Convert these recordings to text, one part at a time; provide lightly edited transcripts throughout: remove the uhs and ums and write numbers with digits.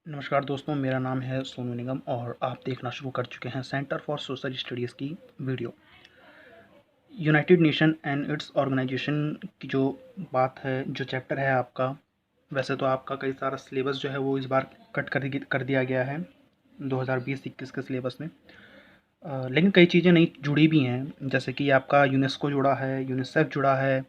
नमस्कार दोस्तों, मेरा नाम है सोनू निगम और आप देखना शुरू कर चुके हैं सेंटर फॉर सोशल स्टडीज़ की वीडियो। United Nation and its organisation की जो बात है, जो चैप्टर है आपका, वैसे तो आपका कई सारा सिलेबस जो है वो इस बार कट कर दिया गया है 2020-21 के सिलेबस में। लेकिन कई चीज़ें नई जुड़ी भी हैं, जैसे कि आपका यूनेस्को जुड़ा है, यूनिसेफ जुड़ा है,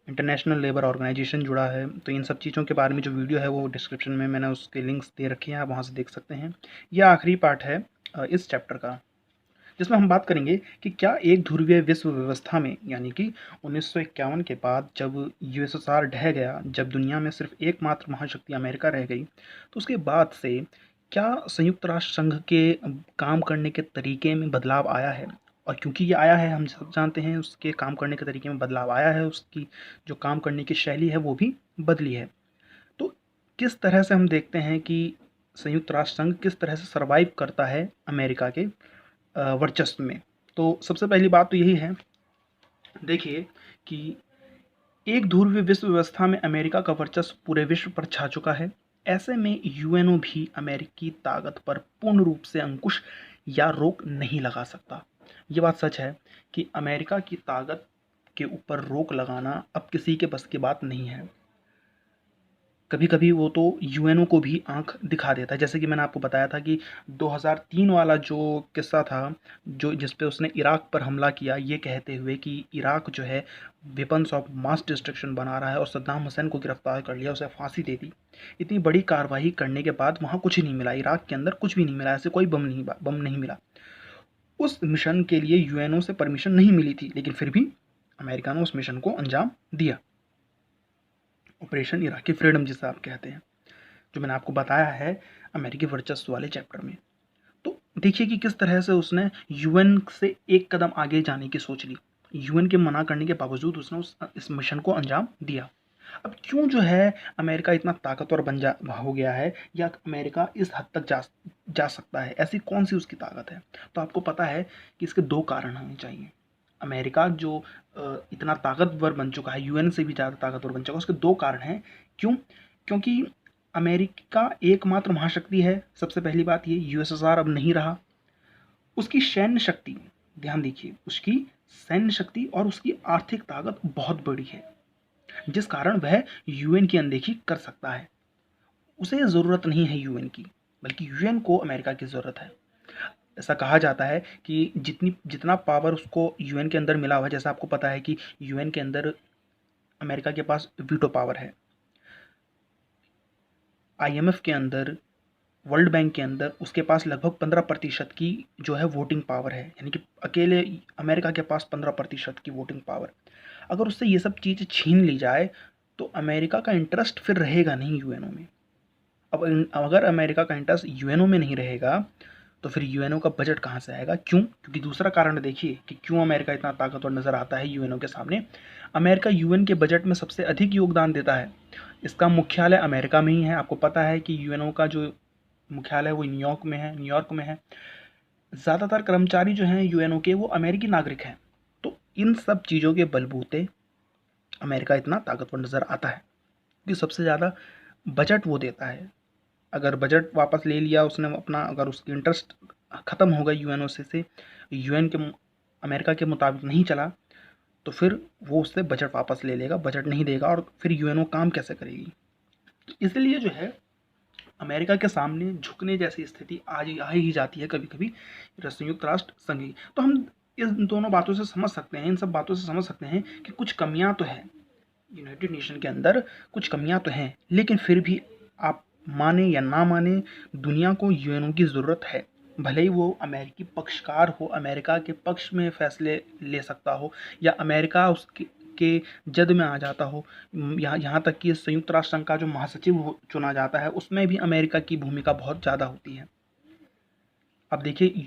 इंटरनेशनल लेबर ऑर्गेनाइजेशन जुड़ा है। तो इन सब चीज़ों के बारे में जो वीडियो है वो डिस्क्रिप्शन में मैंने उसके लिंक्स दे रखे हैं, आप वहाँ से देख सकते हैं। यह आखिरी पार्ट है इस चैप्टर का, जिसमें हम बात करेंगे कि क्या एक ध्रुवीय विश्व व्यवस्था में, यानी कि 1951 के बाद जब यूएसएसआर ढह गया, जब दुनिया में सिर्फ एकमात्र महाशक्ति अमेरिका रह गई, तो उसके बाद से क्या संयुक्त राष्ट्र संघ के काम करने के तरीके में बदलाव आया है। और क्योंकि ये आया है, हम सब जानते हैं उसके काम करने के तरीके में बदलाव आया है, उसकी जो काम करने की शैली है वो भी बदली है। तो किस तरह से हम देखते हैं कि संयुक्त राष्ट्र संघ किस तरह से सर्वाइव करता है अमेरिका के वर्चस्व में। तो सबसे पहली बात तो यही है, देखिए कि एक ध्रुवीय विश्व व्यवस्था में अमेरिका का वर्चस्व पूरे विश्व पर छा चुका है। ऐसे में यूएनओ भी अमेरिकी ताकत पर पूर्ण रूप से अंकुश या रोक नहीं लगा सकता। ये बात सच है कि अमेरिका की ताकत के ऊपर रोक लगाना अब किसी के बस की बात नहीं है। कभी कभी वो तो यूएनओ को भी आंख दिखा देता है, जैसे कि मैंने आपको बताया था कि 2003 वाला जो किस्सा था, जो जिस पे उसने इराक पर हमला किया ये कहते हुए कि इराक जो है वेपन्स ऑफ मास डिस्ट्रक्शन बना रहा है, और सद्दाम हुसैन को गिरफ्तार कर लिया, उसे फांसी दे दी। इतनी बड़ी कार्रवाई करने के बाद वहाँ कुछ नहीं मिला, इराक के अंदर कुछ भी नहीं मिला, ऐसे कोई बम नहीं मिला। उस मिशन के लिए यूएनओ से परमिशन नहीं मिली थी, लेकिन फिर भी अमेरिका ने उस मिशन को अंजाम दिया, ऑपरेशन इराकी फ्रीडम जिसे आप कहते हैं, जो मैंने आपको बताया है अमेरिकी वर्चस्व वाले चैप्टर में। तो देखिए कि किस तरह से उसने यूएन से एक कदम आगे जाने की सोच ली। यूएन के मना करने के बावजूद उसने इस मिशन को अंजाम दिया। अब क्यों जो है अमेरिका इतना ताकतवर हो गया है, या अमेरिका इस हद तक जा सकता है, ऐसी कौन सी उसकी ताकत है। तो आपको पता है कि इसके दो कारण होने चाहिए। अमेरिका जो इतना ताकतवर बन चुका है, यूएन से भी ज़्यादा ताकतवर बन चुका है, उसके दो कारण हैं। क्यों? क्योंकि अमेरिका एकमात्र महाशक्ति है। सबसे पहली बात ये, यूएसएसआर अब नहीं रहा। उसकी सैन्य शक्ति, ध्यान दीजिए, उसकी सैन्य शक्ति और उसकी आर्थिक ताकत बहुत बड़ी है, जिस कारण वह यूएन की अनदेखी कर सकता है। उसे ज़रूरत नहीं है यूएन की, बल्कि यूएन को अमेरिका की ज़रूरत है। ऐसा कहा जाता है कि जितना पावर उसको यूएन के अंदर मिला हुआ है, जैसा आपको पता है कि यूएन के अंदर अमेरिका के पास वीटो पावर है, आईएमएफ के अंदर, वर्ल्ड बैंक के अंदर उसके पास लगभग 15% की जो है वोटिंग पावर है, यानी कि अकेले अमेरिका के पास 15% की वोटिंग पावर। अगर उससे ये सब चीज़ छीन ली जाए तो अमेरिका का इंटरेस्ट फिर रहेगा नहीं यूएनओ में। अब अगर अमेरिका का इंटरेस्ट यूएनओ में नहीं रहेगा तो फिर यूएनओ का बजट कहाँ से आएगा। क्यों? क्योंकि दूसरा कारण देखिए कि क्यों अमेरिका इतना ताकतवर नज़र आता है यूएनओ के सामने। अमेरिका यूएन के बजट में सबसे अधिक योगदान देता है। इसका मुख्यालय अमेरिका में ही है। आपको पता है कि यूएनओ का जो मुख्यालय है वो न्यूयॉर्क में है। ज़्यादातर कर्मचारी जो हैं यूएनओ के वो अमेरिकी नागरिक हैं। तो इन सब चीज़ों के बलबूते अमेरिका इतना ताकतवर नज़र आता है कि सबसे ज़्यादा बजट वो देता है। अगर बजट वापस ले लिया उसने अपना, अगर उसकी इंटरेस्ट ख़त्म हो गई यूएनओ से यूएन के अमेरिका के मुताबिक नहीं चला, तो फिर वो उससे बजट वापस ले लेगा, बजट नहीं देगा, और फिर यूएनओ काम कैसे करेगी। तो इसलिए जो है अमेरिका के सामने झुकने जैसी स्थिति आ ही जाती है कभी कभी संयुक्त राष्ट्र संघ की। तो हम इन दोनों बातों से समझ सकते हैं, इन सब बातों से समझ सकते हैं कि कुछ कमियां तो हैं यूनाइटेड नेशन के अंदर, कुछ कमियां तो हैं, लेकिन फिर भी आप माने या ना माने, दुनिया को यूएनओ की ज़रूरत है। भले ही वो अमेरिकी पक्षकार हो, अमेरिका के पक्ष में फैसले ले सकता हो, या अमेरिका उसके के जद में आ जाता हो, यहाँ यहाँ तक कि संयुक्त राष्ट्र संघ का जो महासचिव चुना जाता है उसमें भी अमेरिका की भूमिका बहुत ज़्यादा होती है। अब देखिए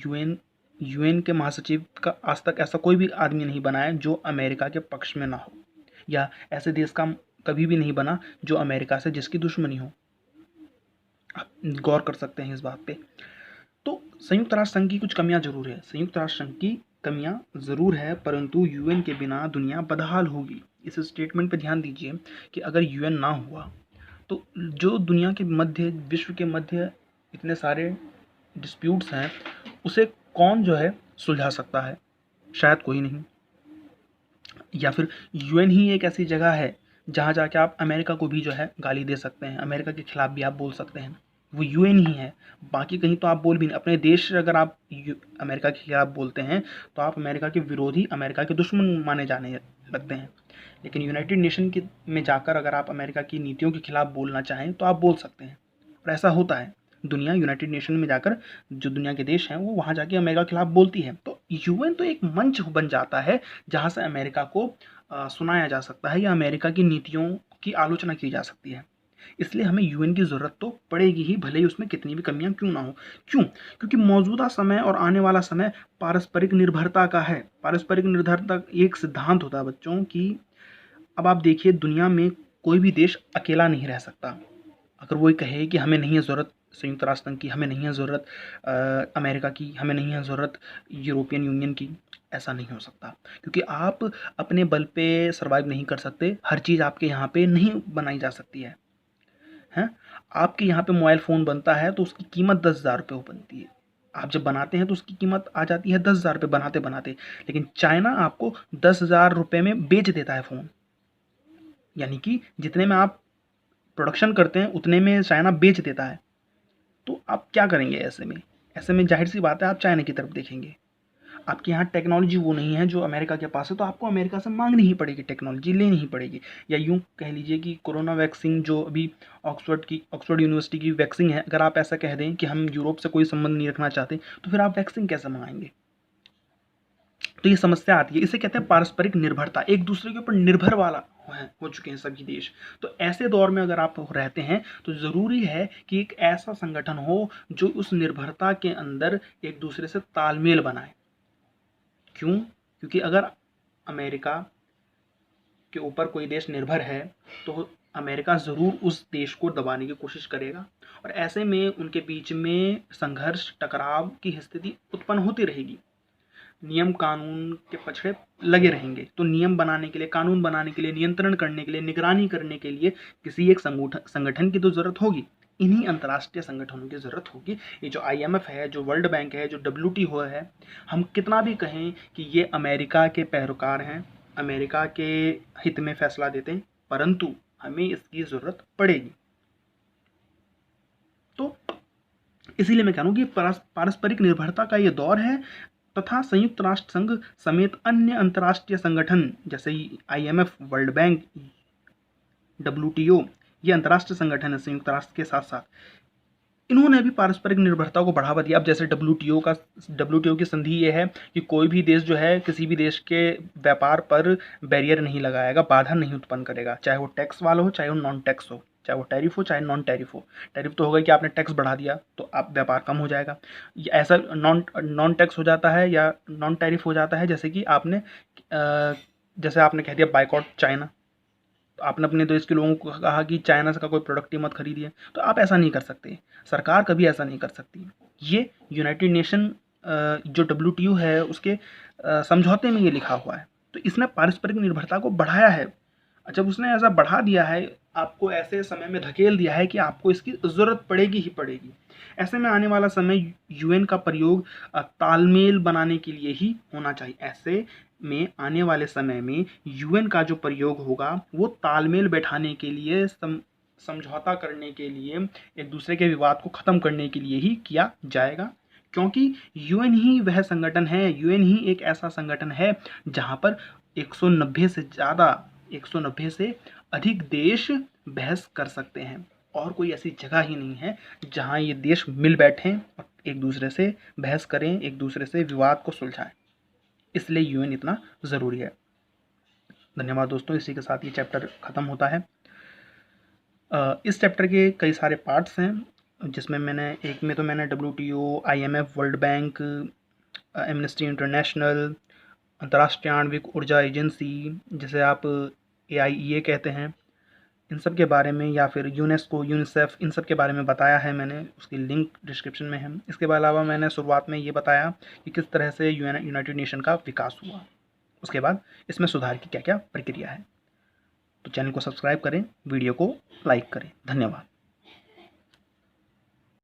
यूएन के महासचिव का आज तक ऐसा कोई भी आदमी नहीं बना है जो अमेरिका के पक्ष में ना हो, या ऐसे देश का कभी भी नहीं बना जो अमेरिका से जिसकी दुश्मनी हो। आप गौर कर सकते हैं इस बात पे। तो संयुक्त राष्ट्र संघ की कुछ कमियां जरूर है, संयुक्त राष्ट्र संघ की कमियां जरूर है, परंतु यूएन के बिना दुनिया बदहाल होगी। इस स्टेटमेंट पे ध्यान दीजिए कि अगर यूएन ना हुआ तो जो दुनिया के मध्य, विश्व के मध्य इतने सारे डिस्प्यूट्स हैं, उसे कौन जो है सुलझा सकता है? शायद कोई नहीं। या फिर यूएन ही एक ऐसी जगह है जहाँ जाके आप अमेरिका को भी जो है गाली दे सकते हैं, अमेरिका के खिलाफ भी आप बोल सकते हैं। वो यूएन ही है, बाकी कहीं तो आप बोल भी नहीं। अपने देश अगर आप अमेरिका के खिलाफ बोलते हैं तो आप अमेरिका के विरोधी, अमेरिका के दुश्मन माने जाने लगते हैं। लेकिन यूनाइटेड नेशन के में जाकर अगर आप अमेरिका की नीतियों के खिलाफ बोलना चाहें तो आप बोल सकते हैं, और ऐसा होता है। दुनिया यूनाइटेड नेशन में जाकर, जो दुनिया के देश हैं वो वहाँ जाके अमेरिका के खिलाफ बोलती है। तो यूएन तो एक मंच बन जाता है जहाँ से अमेरिका को सुनाया जा सकता है या अमेरिका की नीतियों की आलोचना की जा सकती है। इसलिए हमें यूएन की ज़रूरत तो पड़ेगी ही, भले ही उसमें कितनी भी कमियां क्यों ना हो। क्यों? क्योंकि मौजूदा समय और आने वाला समय पारस्परिक निर्भरता का है। पारस्परिक निर्भरता एक सिद्धांत होता है बच्चों की। अब आप देखिए, दुनिया में कोई भी देश अकेला नहीं रह सकता। अगर वो ये कहे कि हमें नहीं है ज़रूरत संयुक्त राष्ट्र संघ की, हमें नहीं है ज़रूरत अमेरिका की, हमें नहीं है ज़रूरत यूरोपियन यूनियन की, ऐसा नहीं हो सकता। क्योंकि आप अपने बल पे सर्वाइव नहीं कर सकते। हर चीज़ आपके यहाँ पे नहीं बनाई जा सकती है। हैं? आपके यहाँ पे मोबाइल फ़ोन बनता है तो उसकी कीमत 10,000 रुपये हो बनती है। आप जब बनाते हैं तो उसकी कीमत आ जाती है 10,000 रुपये बनाते बनाते। लेकिन चाइना आपको 10,000 रुपये में बेच देता है फ़ोन। यानी कि जितने में आप प्रोडक्शन करते हैं उतने में चाइना बेच देता है। तो आप क्या करेंगे ऐसे में? ऐसे में जाहिर सी बात है आप चाइना की तरफ देखेंगे। आपके यहाँ टेक्नोलॉजी वो नहीं है जो अमेरिका के पास है, तो आपको अमेरिका से मांगनी ही पड़ेगी, टेक्नोलॉजी लेनी ही पड़ेगी। या यूँ कह लीजिए कि कोरोना वैक्सीन जो अभी ऑक्सफोर्ड यूनिवर्सिटी की वैक्सीन है, अगर आप ऐसा कह दें कि हम यूरोप से कोई संबंध नहीं रखना चाहते, तो फिर आप वैक्सीन कैसे मंगाएंगे? तो ये समस्या आती है। इसे कहते हैं पारस्परिक निर्भरता, एक दूसरे के ऊपर निर्भर वाला हो चुके हैं सभी देश। तो ऐसे दौर में अगर आप रहते हैं तो ज़रूरी है कि एक ऐसा संगठन हो जो उस निर्भरता के अंदर एक दूसरे से तालमेल बनाए। क्यों? क्योंकि अगर अमेरिका के ऊपर कोई देश निर्भर है तो अमेरिका ज़रूर उस देश को दबाने की कोशिश करेगा, और ऐसे में उनके बीच में संघर्ष, टकराव की स्थिति उत्पन्न होती रहेगी। नियम कानून के पछड़े लगे रहेंगे। तो नियम बनाने के लिए, कानून बनाने के लिए, नियंत्रण करने के लिए, निगरानी करने के लिए किसी एक संगठन की तो ज़रूरत होगी। इन्हीं अंतर्राष्ट्रीय संगठनों की ज़रूरत होगी। ये जो IMF है, जो वर्ल्ड बैंक है, जो WTO है, हम कितना भी कहें कि ये अमेरिका के पैरोकार हैं, अमेरिका के हित में फैसला देते हैं, परंतु हमें इसकी ज़रूरत पड़ेगी। तो इसीलिए मैं कह रहा हूँ कि पारस्परिक निर्भरता का ये दौर है, तथा संयुक्त राष्ट्र संघ समेत अन्य अंतर्राष्ट्रीय संगठन जैसे IMF, वर्ल्ड बैंक, WTO, ये अंतर्राष्ट्रीय संगठन है संयुक्त राष्ट्र के साथ साथ, इन्होंने भी पारस्परिक निर्भरता को बढ़ावा दिया। अब जैसे WTO की संधि ये है कि कोई भी देश जो है किसी भी देश के व्यापार पर बैरियर नहीं लगाएगा, बाधा नहीं उत्पन्न करेगा, चाहे वो टैक्स वाला हो, चाहे वो नॉन टैक्स हो, चाहे वो टैरिफ हो, चाहे नॉन टैरिफ हो। टैरिफ तो होगा कि आपने टैक्स बढ़ा दिया तो आप व्यापार कम हो जाएगा। ऐसा नॉन टैक्स हो जाता है या नॉन टैरिफ हो जाता है जैसे कि जैसे आपने कह दिया बाइकआउट चाइना, तो आपने अपने देश के लोगों को कहा कि चाइना से का कोई प्रोडक्ट ही मत खरीदिए, तो आप ऐसा नहीं कर सकते। सरकार कभी ऐसा नहीं कर सकती। ये यूनाइटेड नेशन जो WTO है उसके समझौते में ये लिखा हुआ है। तो इसने पारस्परिक निर्भरता को बढ़ाया है। जब उसने ऐसा बढ़ा दिया है, आपको ऐसे समय में धकेल दिया है कि आपको इसकी ज़रूरत पड़ेगी ही पड़ेगी। ऐसे में आने वाला समय UN का प्रयोग तालमेल बनाने के लिए ही होना चाहिए। ऐसे में आने वाले समय में UN का जो प्रयोग होगा वो तालमेल बैठाने के लिए, समझौता करने के लिए, एक दूसरे के विवाद को ख़त्म करने के लिए ही किया जाएगा। क्योंकि UN ही वह संगठन है, UN ही एक ऐसा संगठन है जहाँ पर 190 से अधिक देश बहस कर सकते हैं, और कोई ऐसी जगह ही नहीं है जहां ये देश मिल बैठें और एक दूसरे से बहस करें, एक दूसरे से विवाद को सुलझाएं। इसलिए UN इतना ज़रूरी है। धन्यवाद दोस्तों, इसी के साथ ये चैप्टर ख़त्म होता है। इस चैप्टर के कई सारे पार्ट्स हैं जिसमें एक में तो मैंने WTO, IMF, world bank, amnesty international, अंतर्राष्ट्रीय आणविक ऊर्जा एजेंसी जिसे आप AIEA कहते हैं, इन सब के बारे में, या फिर यूनेस्को, यूनिसेफ, इन सब के बारे में बताया है मैंने। उसकी लिंक डिस्क्रिप्शन में है। इसके अलावा मैंने शुरुआत में ये बताया कि किस तरह से यूनाइटेड नेशन का विकास हुआ, उसके बाद इसमें सुधार की क्या क्या प्रक्रिया है। तो चैनल को सब्सक्राइब करें, वीडियो को लाइक करें। धन्यवाद।